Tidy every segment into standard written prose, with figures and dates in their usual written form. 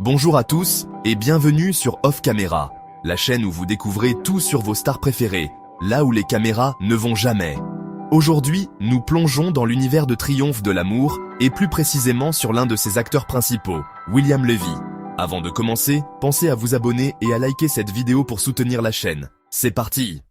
Bonjour à tous et bienvenue sur Off Camera, la chaîne où vous découvrez tout sur vos stars préférées, là où les caméras ne vont jamais. Aujourd'hui, nous plongeons dans l'univers de Triomphe de l'amour et plus précisément sur l'un de ses acteurs principaux, William Levy. Avant de commencer, pensez à vous abonner et à liker cette vidéo pour soutenir la chaîne. C'est parti!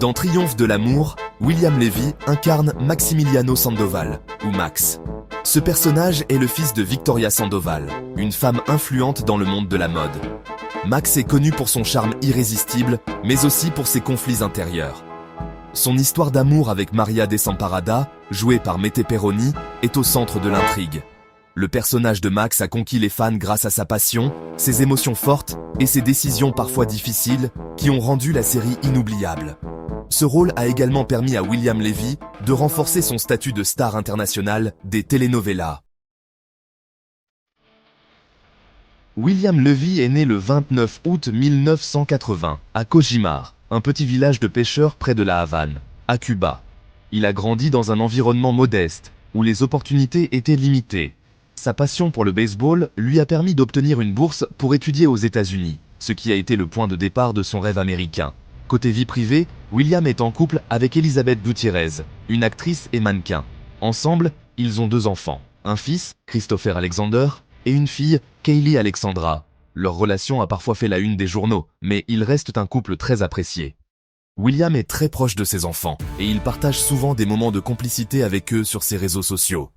Dans Triomphe de l'amour, William Levy incarne Maximiliano Sandoval, ou Max. Ce personnage est le fils de Victoria Sandoval, une femme influente dans le monde de la mode. Max est connu pour son charme irrésistible, mais aussi pour ses conflits intérieurs. Son histoire d'amour avec Maria Desamparada, jouée par Mette Perroni, est au centre de l'intrigue. Le personnage de Max a conquis les fans grâce à sa passion, ses émotions fortes et ses décisions parfois difficiles qui ont rendu la série inoubliable. Ce rôle a également permis à William Levy de renforcer son statut de star international des telenovelas. William Levy est né le 29 août 1980 à Cojimar, un petit village de pêcheurs près de La Havane, à Cuba. Il a grandi dans un environnement modeste, où les opportunités étaient limitées. Sa passion pour le baseball lui a permis d'obtenir une bourse pour étudier aux États-Unis, ce qui a été le point de départ de son rêve américain. Côté vie privée, William est en couple avec Elizabeth Gutiérrez, une actrice et mannequin. Ensemble, ils ont 2 enfants, un fils, Christopher Alexander, et une fille, Kaylee Alexandra. Leur relation a parfois fait la une des journaux, mais ils restent un couple très apprécié. William est très proche de ses enfants, et il partage souvent des moments de complicité avec eux sur ses réseaux sociaux.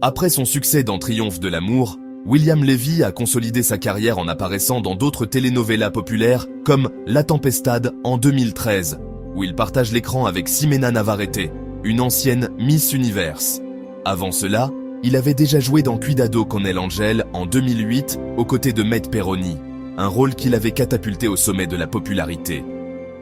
Après son succès dans Triomphe de l'amour, William Levy a consolidé sa carrière en apparaissant dans d'autres telenovelas populaires comme La Tempestad en 2013, où il partage l'écran avec Ximena Navarrete, une ancienne Miss Universe. Avant cela, il avait déjà joué dans Cuidado con el Ángel en 2008 aux côtés de Mette Perroni, un rôle qui l'avait catapulté au sommet de la popularité.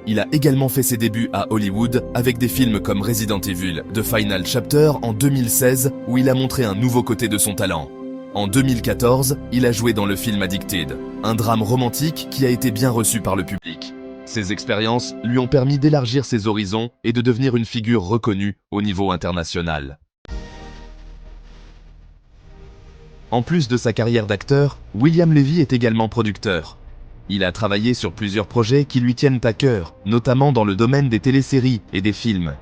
Il a également fait ses débuts à Hollywood avec des films comme Resident Evil The Final Chapter en 2016 où il a montré un nouveau côté de son talent. En 2014, il a joué dans le film Addicted, un drame romantique qui a été bien reçu par le public. Ces expériences lui ont permis d'élargir ses horizons et de devenir une figure reconnue au niveau international. En plus de sa carrière d'acteur, William Levy est également producteur. Il a travaillé sur plusieurs projets qui lui tiennent à cœur, notamment dans le domaine des téléséries et des films.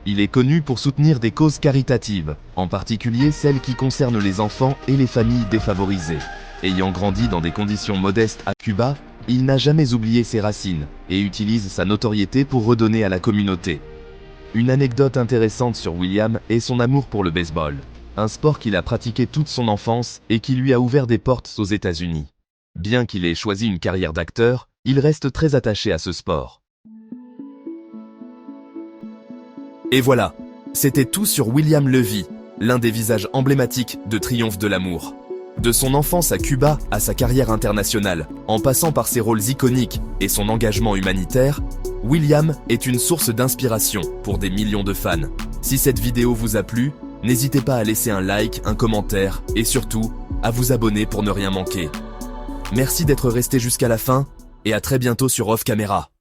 Il est connu pour soutenir des causes caritatives, en particulier celles qui concernent les enfants et les familles défavorisées. Ayant grandi dans des conditions modestes à Cuba, il n'a jamais oublié ses racines et utilise sa notoriété pour redonner à la communauté. Une anecdote intéressante sur William est son amour pour le baseball, un sport qu'il a pratiqué toute son enfance et qui lui a ouvert des portes aux États-Unis. Bien qu'il ait choisi une carrière d'acteur, il reste très attaché à ce sport. Et voilà, c'était tout sur William Levy, l'un des visages emblématiques de Triomphe de l'amour. De son enfance à Cuba à sa carrière internationale, en passant par ses rôles iconiques et son engagement humanitaire, William est une source d'inspiration pour des millions de fans. Si cette vidéo vous a plu, n'hésitez pas à laisser un like, un commentaire et surtout, à vous abonner pour ne rien manquer. Merci d'être resté jusqu'à la fin et à très bientôt sur Off Camera.